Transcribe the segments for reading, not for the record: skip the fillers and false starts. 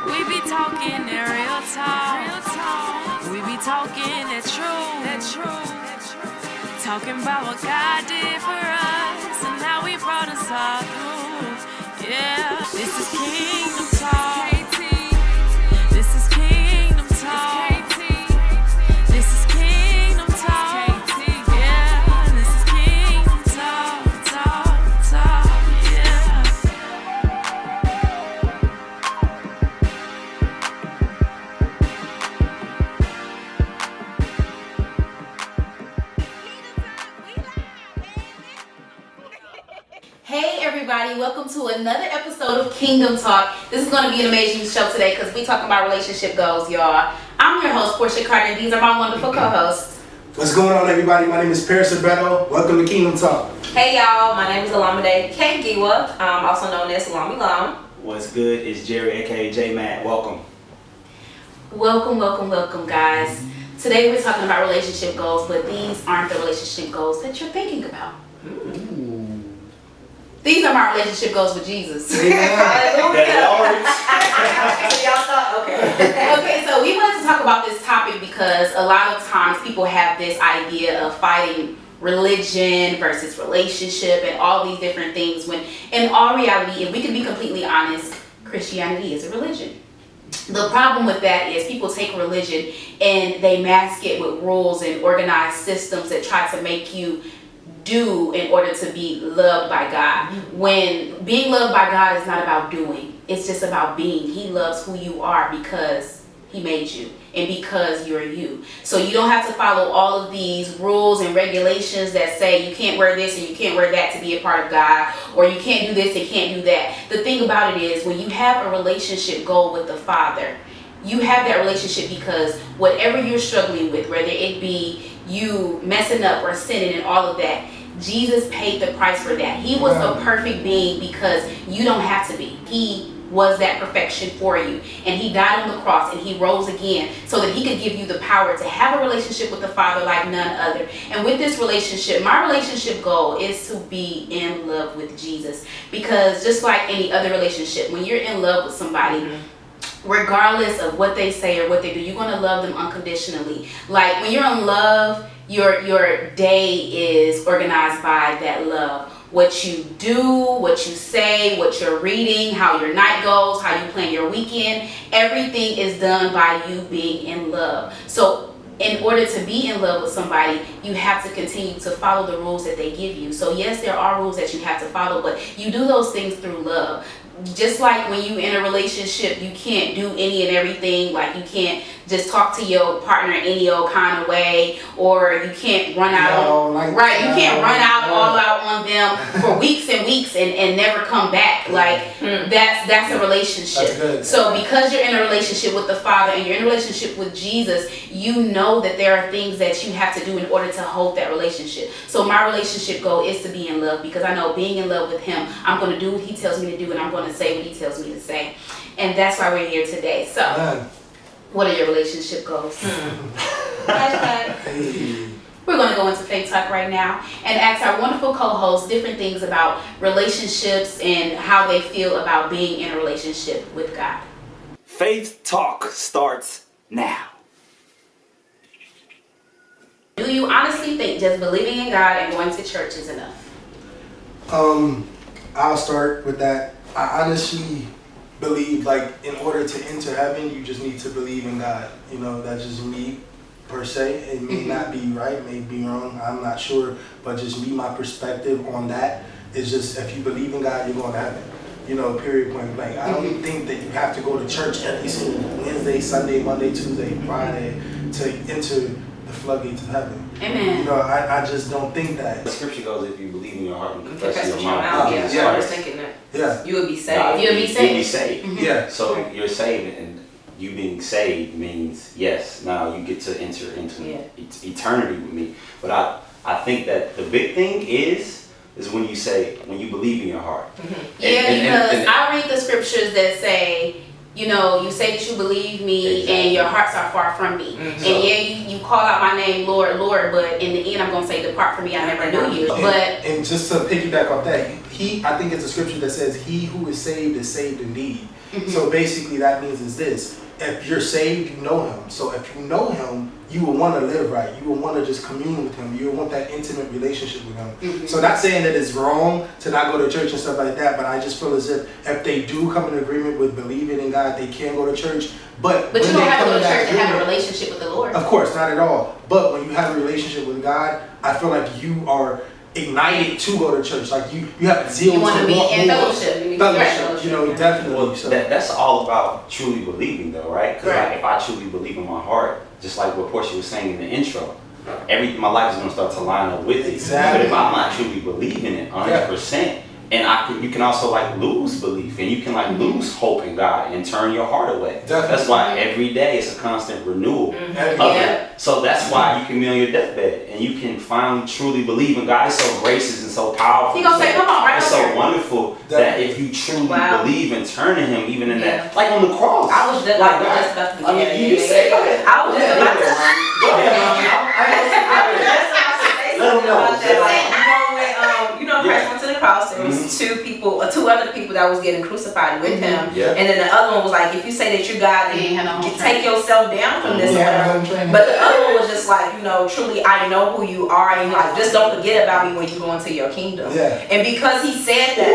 We be talking that real talk. We be talking that truth. Talking about what God did for us and how He brought us all through. Yeah, this is Kingdom Talk. This is Kingdom Talk. This is Kingdom Talk. Yeah, this is Kingdom Talk. Yeah. Hey everybody, welcome to another episode of Kingdom Talk. This is going to be an amazing show today because we talking about relationship goals, y'all. I'm your host, Porchia, and these are my wonderful co-hosts. What's going on, everybody? My name is Paris. Welcome to Kingdom Talk. Hey y'all, my name is Alamide K. Giwa, also known as Salami Lam. What's good? It's Jerry, aka J Matt. Welcome. Welcome, guys. Today we're talking about relationship goals, but these aren't the relationship goals that you're thinking about. These are my relationship goals with Jesus. Hallelujah. So y'all thought, okay. Okay, so we wanted to talk about this topic because a lot of times people have this idea of fighting religion versus relationship and all these different things, when in all reality, if we can be completely honest, Christianity is a religion. The problem with that is people take religion and they mask it with rules and organized systems that try to make you do in order to be loved by God. When being loved by God is not about doing, it's just about being. He loves who you are because He made you and because you're you. So you don't have to follow all of these rules and regulations that say you can't wear this and you can't wear that to be a part of God, or you can't do this and can't do that. The thing about it is, when you have a relationship goal with the Father, you have that relationship because whatever you're struggling with, whether it be you messing up or sinning and all of that, Jesus paid the price for that. He was a perfect being because you don't have to be. He was that perfection for you, and He died on the cross and He rose again so that He could give you the power to have a relationship with the Father like none other. And with this relationship, my relationship goal is to be in love with Jesus, because just like any other relationship, when you're in love with somebody, regardless of what they say or what they do, you're going to love them unconditionally. Like when you're in love, your day is organized by that love. What you do, what you say, what you're reading, how your night goes, how you plan your weekend, everything is done by you being in love. So in order to be in love with somebody, you have to continue to follow the rules that they give you. So yes, there are rules that you have to follow, but you do those things through love. Just like when you in a relationship, you can't do any and everything. Like you can't just talk to your partner any old kind of way, or you can't run out you can't run out all out on them for weeks and weeks and never come back. Like that's a relationship. That's so because you're in a relationship with the Father and you're in a relationship with Jesus, you know that there are things that you have to do in order to hold that relationship. So my relationship goal is to be in love, because I know being in love with Him, I'm going to do what He tells me to do, and I'm going to say what He tells me to say. And that's why we're here today. So what are your relationship goals? We're going to go into Faith Talk right now and ask our wonderful co-hosts different things about relationships and how they feel about being in a relationship with God. Faith Talk starts now. Do you honestly think just believing in God and going to church is enough? I'll start with that. I honestly believe, like, in order to enter heaven, you just need to believe in God. You know, that's just me per se. It may not be right, may be wrong, I'm not sure, but just me, my perspective on that is just, if you believe in God, you're going to heaven. You know, period, point blank. I don't think that you have to go to church every single Wednesday, Sunday, Monday, Tuesday, Friday to enter the floodgates of heaven. Amen. You know, I just don't think that. The scripture goes, if you believe in your heart and confess in your mouth. mouth. I was thinking that. Yeah. You would be saved. You'll be saved. You'll be saved. Yeah. So you're saved, and you being saved means, yes, now you get to enter into eternity with me. But I think that the big thing is when you believe in your heart. Because I read the scriptures that say, you know, you say that you believe me and your hearts are far from me. Mm-hmm. And yeah, you call out my name, Lord, Lord, but in the end, I'm going to say, depart from me, I never knew you. And just to piggyback off that, I think it's a scripture that says, he who is saved indeed. So basically that means is this: if you're saved, you know him. So if you know him, you will want to live right. You will want to just commune with him. You will want that intimate relationship with him. So not saying that it's wrong to not go to church and stuff like that, but I just feel as if they do come in agreement with believing in God, they can go to church. But you don't have to go to church to have a relationship with the Lord. Of course, not at all. But when you have a relationship with God, I feel like you are ignited to go to church. Like you have zeal. You want to be in fellowship. Fellowship, you know, definitely. Well, that's all about truly believing, though, right? Because like, if I truly believe in my heart, just like what Porchia was saying in the intro, my life is going to start to line up with it. Exactly. But if I'm not truly believing it 100%, and you can also like lose belief, and you can like lose hope in God and turn your heart away. Definitely. That's why every day it's a constant renewal of it. So that's why you can be on your deathbed and you can finally truly believe in God. It's so gracious and so powerful. He gonna say, come on, right? It's so wonderful that if you truly believe and turn to Him, even in that, like on the cross. I was just like just about to. I mean, you say, I was just about to. Go ahead, Mommy. I was just about to say something about that. Like, you know, Christ went to the cross. There was two other people that was getting crucified with him, and then the other one was like, if you say that you're God, then take yourself down from this. But the other one was just like, you know, truly, I know who you are, and like, just don't forget about me when you go into your kingdom. And because he said that,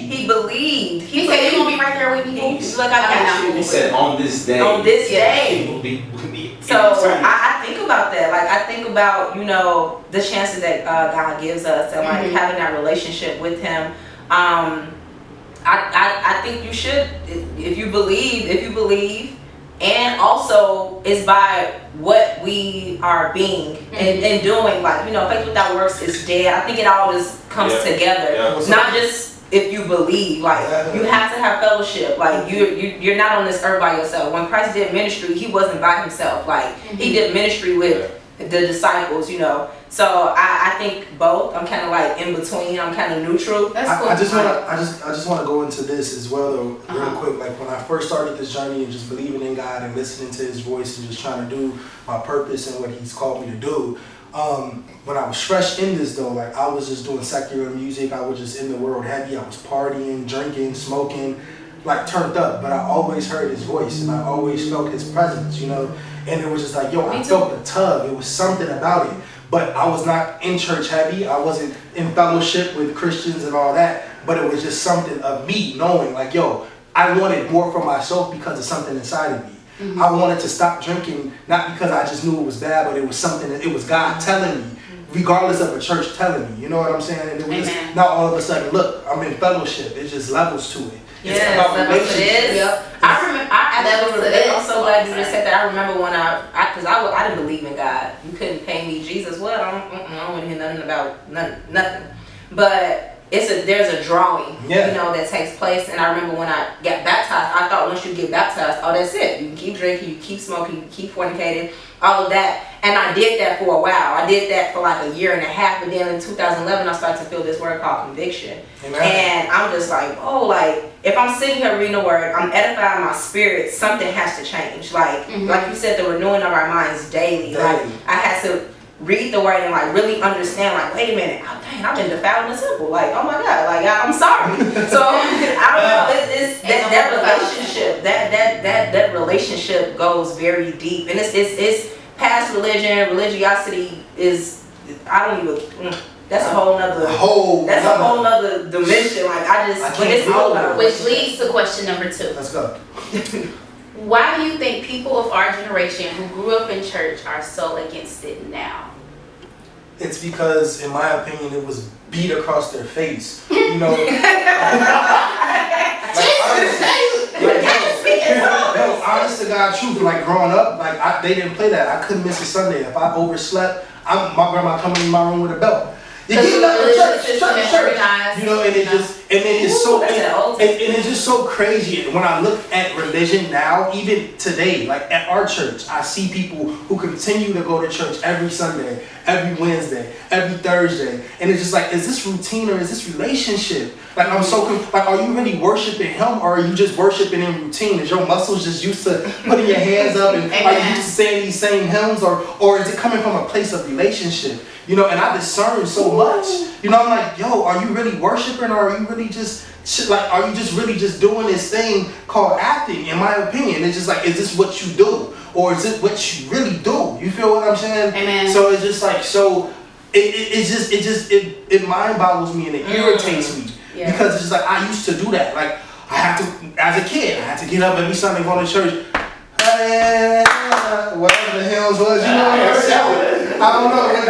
he believed. He said you're gonna be right there with me. Look, I got you. He said, on this day. On this day. Will be so I think about that. Like I think about, you know, the chances that God gives us and like having that relationship with Him. I think you should, if you believe, and also it's by what we are being and doing. Like, you know, faith without works is dead. I think it all just comes together. Not just if you believe, like you have to have fellowship. Like you're not on this earth by yourself. When Christ did ministry, He wasn't by Himself. Like He did ministry with the disciples, you know. So I think both. I'm kind of like in between. I'm kind of neutral. I just want to go into this as well, though, real quick. Like when I first started this journey and just believing in God and listening to His voice and just trying to do my purpose and what He's called me to do. When I was fresh in this though, like I was just doing secular music. I was just in the world heavy. I was partying, drinking, smoking, like turned up. But I always heard His voice and I always felt His presence, you know. And it was just like, yo, I felt the tug. It was something about it. But I was not in church heavy. I wasn't in fellowship with Christians and all that. But it was just something of me knowing like, yo, I wanted more for myself because of something inside of me. I wanted to stop drinking, not because I just knew it was bad, but it was something, it was God telling me, regardless of a church telling me, you know what I'm saying? And it was just, not all of a sudden, look, I'm in fellowship. It's just levels to it. It's about relationship. I remember, I'm so glad you just said that. I remember when because I didn't believe in God. You couldn't pay me Jesus. What? I don't want to hear nothing about nothing. But there's a drawing, you know, that takes place. And I remember when I got baptized, I thought once you get baptized, oh, that's it. You can keep drinking, you keep smoking, you keep fornicating, all of that. And I did that for a while. I did that for like a year and a half. But then in 2011, I started to feel this word called conviction. Amen. And I'm just like, oh, like if I'm sitting here reading the word, I'm edifying my spirit, something has to change. Like you said, the renewing of our minds daily. Like I had to read the word and like really understand, like, wait a minute, oh, dang, I've been defiling the temple. Like, oh my God, like I'm sorry. So I don't know, it's that relationship, that relationship goes very deep, and it's past religiosity is, I don't even. That's a whole nother dimension. Like which leads to question number 2. Let's go. Why do you think people of our generation who grew up in church are so against it now? It's because, in my opinion, it was beat across their face. You know, honest to God truth, like growing up, like they didn't play that. I couldn't miss a Sunday. If I overslept, my grandma coming in my room with a belt. You get up to church, you know, and And then it's so, that's that old and it's just so crazy. And when I look at religion now, even today, like at our church, I see people who continue to go to church every Sunday, every Wednesday, every Thursday. And it's just like, is this routine or is this relationship? Like, I'm so, like, are you really worshiping him or are you just worshiping in routine? Is your muscles just used to putting your hands up and are you used to saying these same hymns or is it coming from a place of relationship? You know, and I discern so much. You know, I'm like, yo, are you really worshiping or are you really just, like, are you just really just doing this thing called acting? In my opinion, it's just like, is this what you do? Or is it what you really do? You feel what I'm saying? Amen. So it's just like, so it mind boggles me and it irritates me. Yeah. Because it's just like, I used to do that. Like, I had to, as a kid, I had to get up every Sunday, go to church. Hey, whatever the hymns was, you know what I'm saying? I don't know, but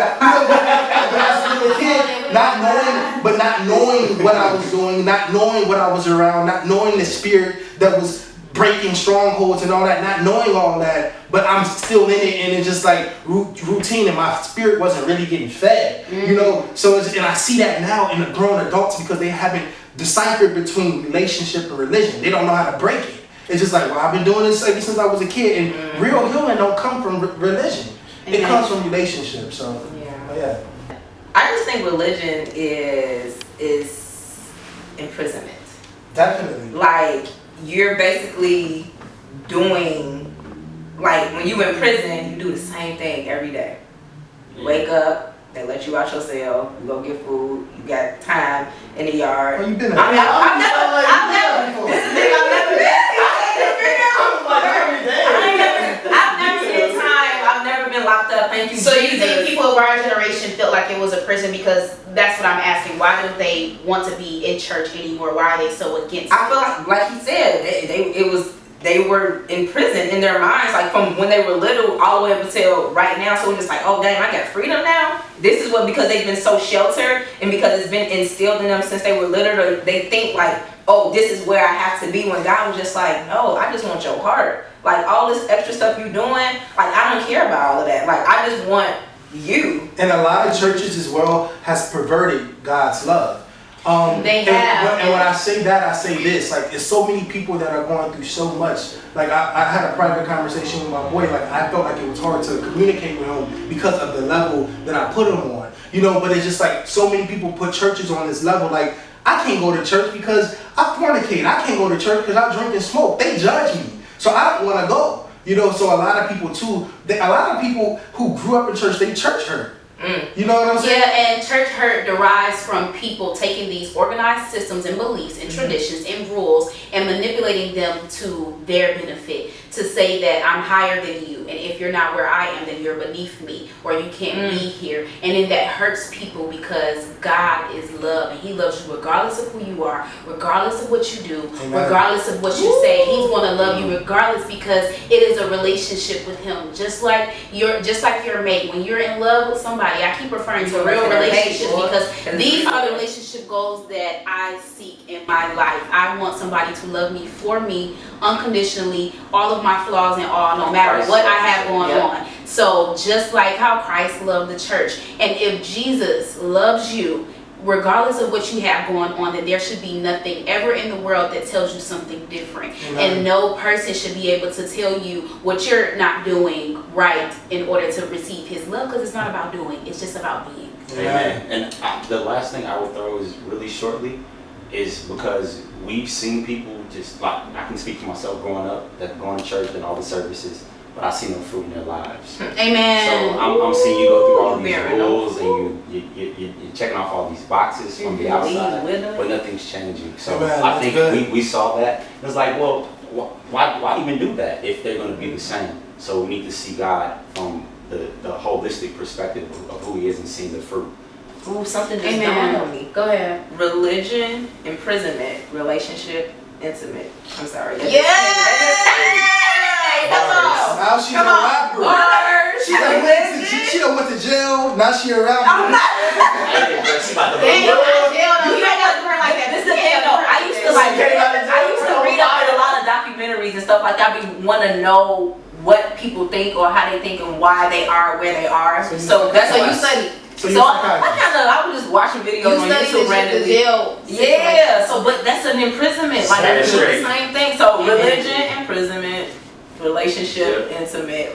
as a little kid, not knowing what I was doing, not knowing what I was around, not knowing the spirit that was breaking strongholds and all that, not knowing all that, but I'm still in it, and it's just like routine, and my spirit wasn't really getting fed, you know. So and I see that now in the grown adults because they haven't deciphered between relationship and religion. They don't know how to break it. It's just like, well, I've been doing this ever since I was a kid, and real healing don't come from religion. It comes from relationship. So yeah. I just think religion is imprisonment. Definitely. Like, you're basically doing, like, when you in prison, you do the same thing every day. You wake up, they let you out your cell, you go get food, you got time in the yard. Well, you've been I've never been locked up. Thank you. So you Jesus. think people of our generation felt like it was a prison because that's what I'm asking. Why don't they want to be in church anymore? Why are they so against it? I feel like he said, they were in prison in their minds, like from when they were little all the way up until right now. So we're just like, oh damn, I got freedom now. This is what, because they've been so sheltered and because it's been instilled in them since they were little, they think like, oh, this is where I have to be, when God was just like, no, I just want your heart. Like, all this extra stuff you're doing, like, I don't care about all of that. Like, I just want you. And a lot of churches as well has perverted God's love. They have. And when I say that, I say this. Like, there's so many people that are going through so much. Like, I had a private conversation with my boy. Like, I felt like it was hard to communicate with him because of the level that I put him on. You know, but it's just like so many people put churches on this level. Like, I can't go to church because I fornicate. I can't go to church because I drink and smoke. They judge me. So I don't want to go. You know, so a lot of people too, a lot of people who grew up in church, they church hurt. You know what I'm saying? Yeah, and church hurt derives from people taking these organized systems and beliefs and traditions and rules and manipulating them to their benefit, to say that I'm higher than you, and if you're not where I am, then you're beneath me, or you can't be here. And then that hurts people because God is love, and he loves you regardless of who you are, regardless of what you do, regardless of what you say. He's going to love you regardless, because it is a relationship with him. Just like your mate, when you're in love with somebody, I keep referring to real relationships because these are the relationship goals that I seek in my life. I want somebody to love me for me unconditionally, all of my flaws and all, no matter what I have going on. So just like how Christ loved the church, and if Jesus loves you regardless of what you have going on, then there should be nothing ever in the world that tells you something different. And no person should be able to tell you what you're not doing right in order to receive his love, because it's not about doing, it's just about being. Amen. And the last thing I would throw is really shortly is because we've seen people just, like, I can speak for myself growing up, that going to church and all the services, but I see no fruit in their lives. Amen. So I'm seeing you go through all these rules and you're checking off all these boxes from the outside, but nothing's changing. So I think we saw that. It's like, well, why even do that if they're going to be the same? So we need to see God from the holistic perspective of who he is and seeing the fruit. Ooh, something just dawned on me. Go ahead. Religion, imprisonment, relationship, intimate. I'm sorry. Now she's a rapper. She done went to jail. Now she a rapper. I'm not. You don't have to her like that. This is the thing though. I used to read up in a lot of documentaries and stuff like that. I want to know what people think or how they think and why they are where they are. So that's what you study. So I was just watching videos on YouTube randomly. Yeah, so but that's an imprisonment. Like that's the same thing. So religion, imprisonment, relationship, intimate.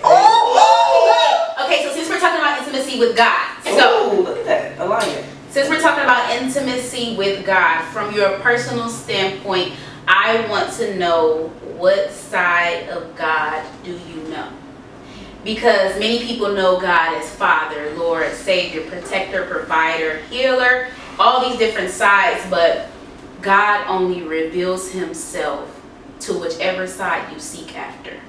Okay, so since we're talking about intimacy with God, look at that alignment. Since we're talking about intimacy with God, from your personal standpoint, I want to know, what side of God do you know? Because many people know God as Father, Lord, Savior, Protector, Provider, Healer, all these different sides, but God only reveals Himself to whichever side you seek after.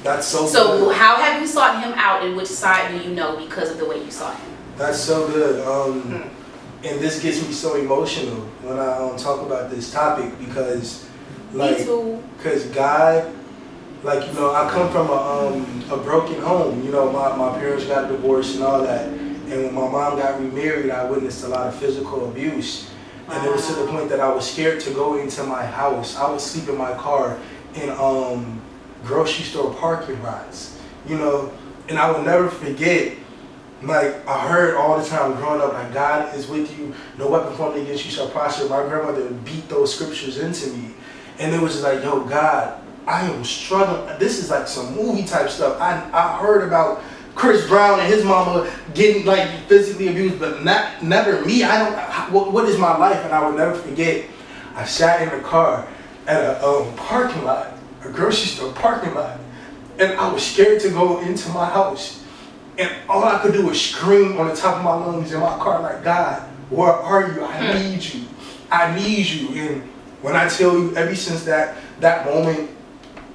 That's so good. So how have you sought Him out, and which side do you know because of the way you sought Him? That's so good. And this gets me so emotional when I talk about this topic, because because God, like, you know, I come from a broken home. You know, my parents got divorced and all that. And when my mom got remarried, I witnessed a lot of physical abuse. And it was to the point that I was scared to go into my house. I would sleep in my car in grocery store parking lots, you know. And I will never forget, like, I heard all the time growing up, like, God is with you, no weapon formed against you shall prosper. My grandmother beat those scriptures into me. And it was just like, yo, God, I am struggling. This is like some movie type stuff. I heard about Chris Brown and his mama getting, like, physically abused, but never me. I don't, what is my life? And I will never forget, I sat in the car at a parking lot, a grocery store parking lot, and I was scared to go into my house. And all I could do was scream on the top of my lungs in my car, like, God, where are you? I need you. I need you. And when I tell you, ever since that moment,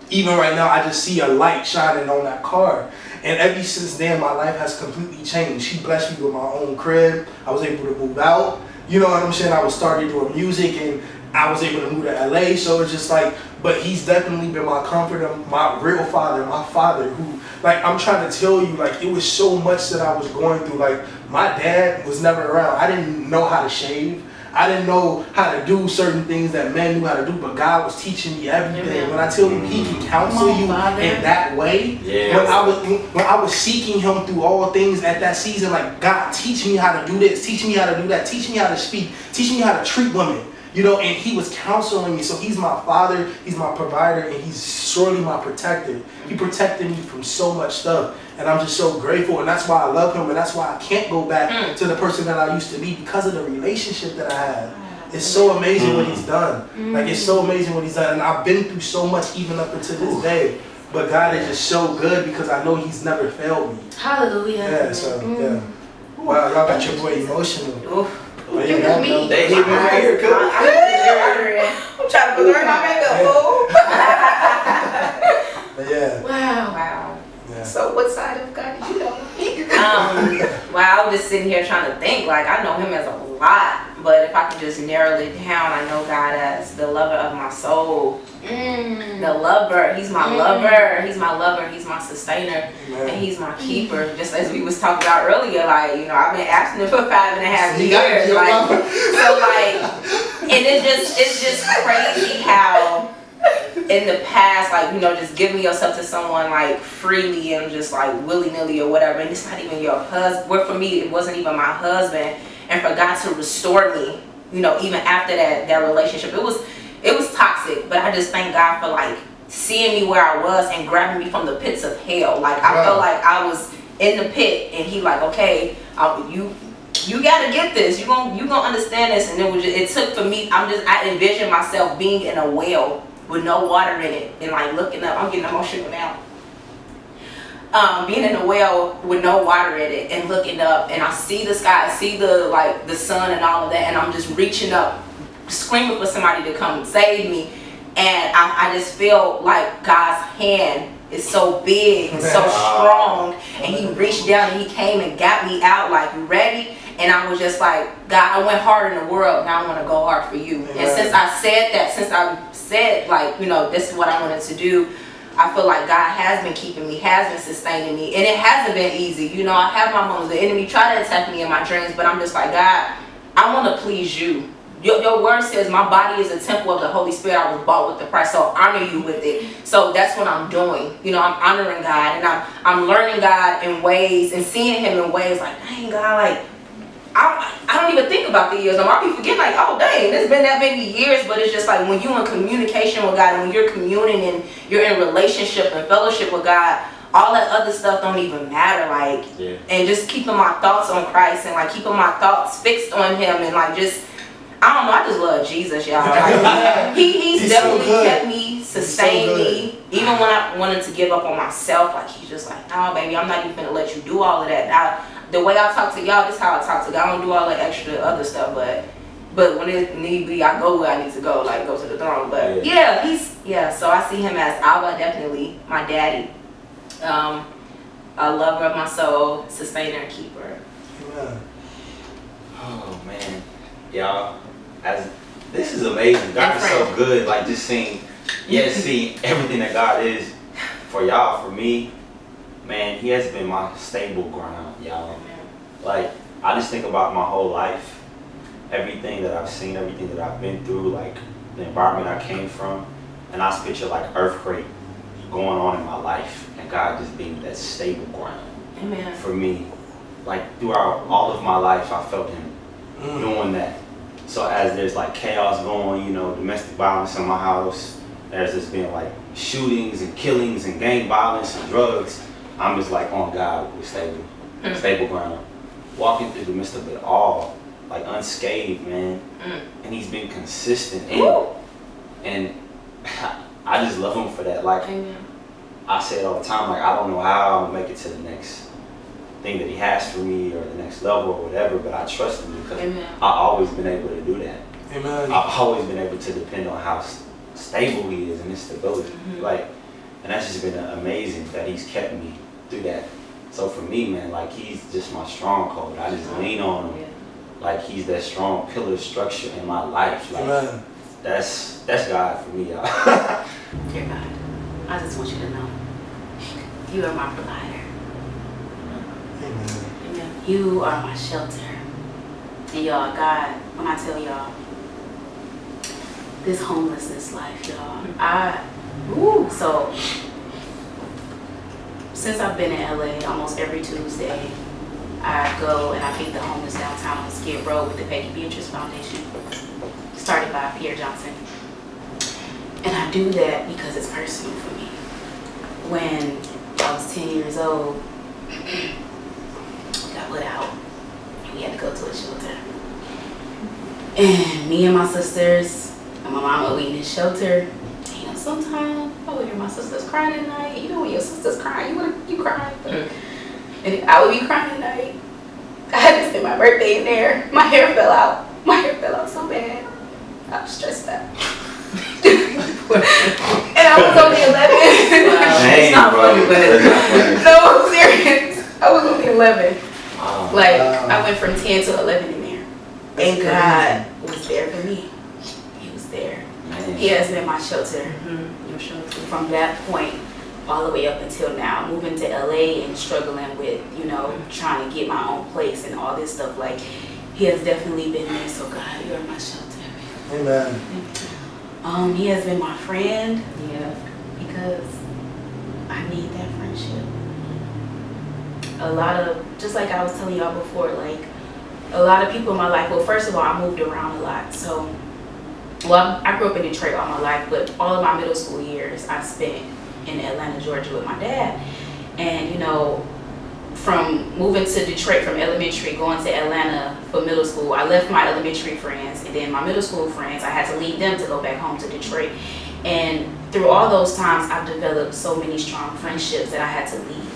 even right now, I just see a light shining on that car. And ever since then, my life has completely changed. She blessed me with my own crib. I was able to move out. You know what I'm saying? I was starting doing music, and I was able to move to LA. So it's just like, but He's definitely been my comforter, my real father, my father, who, like, I'm trying to tell you, like, it was so much that I was going through. Like, my dad was never around. I didn't know how to shave. I didn't know how to do certain things that men knew how to do, but God was teaching me everything. Amen. When I tell you He can counsel you in that way, when I was seeking Him through all things at that season, like, God, teach me how to do this, teach me how to do that, teach me how to speak, teach me how to treat women. You know, and He was counseling me. So He's my Father, He's my provider, and He's surely my protector. He protected me from so much stuff. And I'm just so grateful. And that's why I love Him. And that's why I can't go back to the person that I used to be, because of the relationship that I had. It's so amazing what He's done. Like, it's so amazing what He's done. And I've been through so much even up until this day. But God is just so good, because I know He's never failed me. Hallelujah. Yeah, so, yeah. Wow, y'all got your boy emotional. They hit me right here, I'm trying to learn my makeup, fool. Yeah. Wow. Yeah. So what side of God did you know? Well, I was just sitting here trying to think. Like, I know Him as a lot, but if I could just narrow it down, I know God as the lover of my soul. The lover. He's my lover. He's my lover. He's my sustainer. And He's my keeper. Just as we was talking about earlier, like, you know, I've been abstinent for 5.5 years. Like, so like, and it's just crazy how in the past, like, you know, just giving yourself to someone, like, freely and just, like, willy-nilly or whatever, and it's not even your husband. Where for me, it wasn't even my husband. And for God to restore me, you know, even after that relationship, it was toxic. But I just thank God for, like, seeing me where I was and grabbing me from the pits of hell. Like, I felt like I was in the pit, and He like, okay, you gotta get this. You gonna understand this. And it took for me. I envisioned myself being in a well with no water in it, and like looking up. I'm getting emotional now. Being in a well with no water in it and looking up, and I see the sky, I see the sun and all of that, and I'm just reaching up, screaming for somebody to come save me. And I just feel like God's hand is so big and so strong, and He reached down and He came and got me out, like, you ready? And I was just like, God, I went hard in the world, now I want to go hard for You. Amen. And since I said, like, you know, this is what I wanted to do, I feel like God has been keeping me, has been sustaining me, and it hasn't been easy. You know, I have my moments. The enemy tried to attack me in my dreams, but I'm just like, God, I want to please You. Your word says my body is a temple of the Holy Spirit. I was bought with the price, so honor You with it. So that's what I'm doing. You know, I'm honoring God, and I'm learning God in ways and seeing Him in ways like, dang, God, like, I don't even think about the years. I be forgetting like, oh dang, it's been that many years. But it's just like when you're in communication with God and when you're communing and you're in relationship and fellowship with God, all that other stuff don't even matter. Like, and just keeping my thoughts on Christ and like keeping my thoughts fixed on Him and like just, I don't know. I just love Jesus, y'all. Like, he's definitely so kept me, sustained me, even when I wanted to give up on myself. Like He's just like, no, baby, I'm not even gonna let you do all of that. Now, the way I talk to y'all, this is how I talk to God. I don't do all that extra other stuff, but when it need be, I go where I need to go, like go to the throne. But so I see Him as Abba, definitely my daddy, a lover of my soul, sustainer and keeper. Amen. Oh man, y'all, this is amazing. God is so good. Like just seeing everything that God is for y'all, for me. Man, He has been my stable ground, y'all. Like, I just think about my whole life, everything that I've seen, everything that I've been through, like the environment I came from, and I just picture like earthquake going on in my life, and God just being that stable ground. Amen. For me. Like throughout all of my life, I felt Him doing that. So as there's like chaos going, you know, domestic violence in my house, there's just been like shootings and killings and gang violence and drugs, I'm just like on God with stable ground. Walking through the midst of it all, like unscathed, man. And He's been consistent in it. And I just love Him for that. Like, I say it all the time, like I don't know how I'm gonna make it to the next thing that He has for me or the next level or whatever, but I trust Him because I've always been able to do that. Amen. I've always been able to depend on how stable He is and His stability. Like, and that's just been amazing that He's kept me through that. So for me, man, like He's just my stronghold. I just lean on Him. Like He's that strong pillar structure in my life. Like, Amen. That's God for me, y'all. Dear God, I just want you to know, You are my provider. Amen. You are my shelter. And y'all, God, when I tell y'all, this homelessness life, y'all, so since I've been in LA, almost every Tuesday, I go and I feed the homeless downtown on Skid Row with the Peggy Beatrice Foundation, started by Pierre Johnson. And I do that because it's personal for me. When I was 10 years old, got put out, and we had to go to a shelter. And me and my sisters and my mama, we in this shelter. You know, sometimes I would hear my sisters crying at night. You know, when your sister's crying, you cry. And I would be crying at night. I had to spend my birthday in there. My hair fell out. My hair fell out so bad. I was stressed out. And I was only 11. It's not funny, but no, I'm serious. I was only 11. I went from 10 to 11 in there. And God was there for me. He was there. He has been my shelter. Your shelter. From that point all the way up until now, moving to LA and struggling with, trying to get my own place and all this stuff. Like, He has definitely been there. So God, You are my shelter. Amen. He has been my friend. Yeah. Because I need that friendship. A lot of, just like I was telling y'all before, like a lot of people in my life, well, first of all, I moved around a lot. So, I grew up in Detroit all my life, but all of my middle school years I spent in Atlanta, Georgia with my dad. And, from moving to Detroit from elementary, going to Atlanta for middle school, I left my elementary friends, and then my middle school friends, I had to leave them to go back home to Detroit. And through all those times, I've developed so many strong friendships that I had to leave,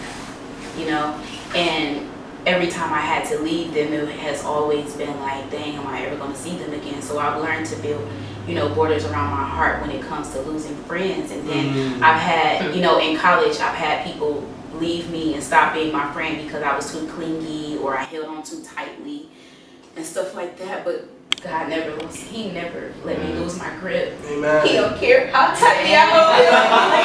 and every time I had to leave them, it has always been like, dang, am I ever going to see them again? So I've learned to build, borders around my heart when it comes to losing friends. And then I've had, in college, I've had people leave me and stop being my friend because I was too clingy or I held on too tightly and stuff like that. But God He never let me lose my grip. Amen. He don't care how tightly I hold him.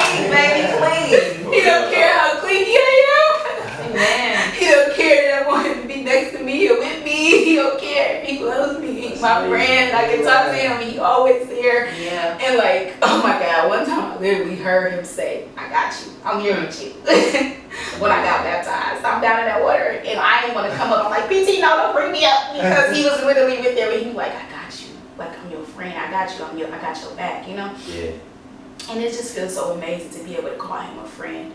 Clean, baby, clean. He don't care how clingy I am. Amen. He don't care that I want him to be next to me or with me. He don't care. He loves me. He's my friend. I can talk to him. He always there. Yeah. And like, oh my God, one time I literally heard him say, I got you. I'm here with you. when I got baptized. I'm down in that water, and I didn't want to come up. I'm like, PT, no, don't bring me up, because he was literally with there, and he was like, I got you. Like, I'm your friend. I got you. I got your back, you know? Yeah. And it just feels so amazing to be able to call him a friend.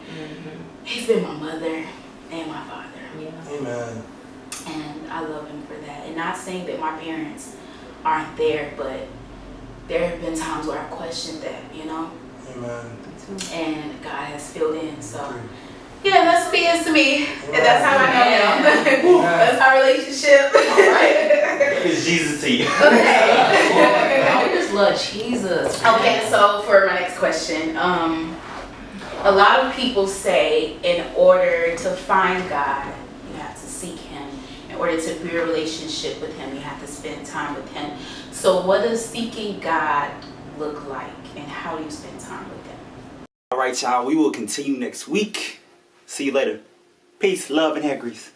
He's been my mother and my father. Yeah. Amen. And I love him for that. And not saying that my parents aren't there, but there have been times where I questioned that, you know? Amen. And God has filled in. So, yeah, that's what he is to me. And that's how I know him. That's our relationship. All right. It's Jesus to you. Okay. I just love Jesus. Okay, so for my next question, a lot of people say in order to find God, you have to seek him. In order to build a relationship with him, you have to spend time with him. So what does seeking God look like, and how do you spend time with him? All right, y'all. We will continue next week. See you later. Peace, love, and hair grease.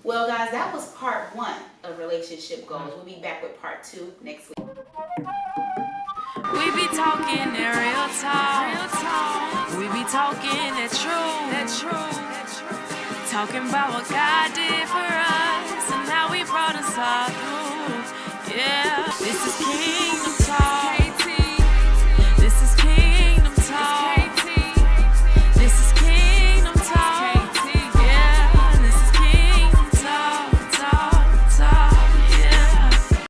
Well, guys, that was part 1 of relationship goals. We'll be back with part 2 next week. We be talking that real talk. We be talking that truth. Talking about what God did for us and how he brought us all through. Yeah, this is Kingdom Talk.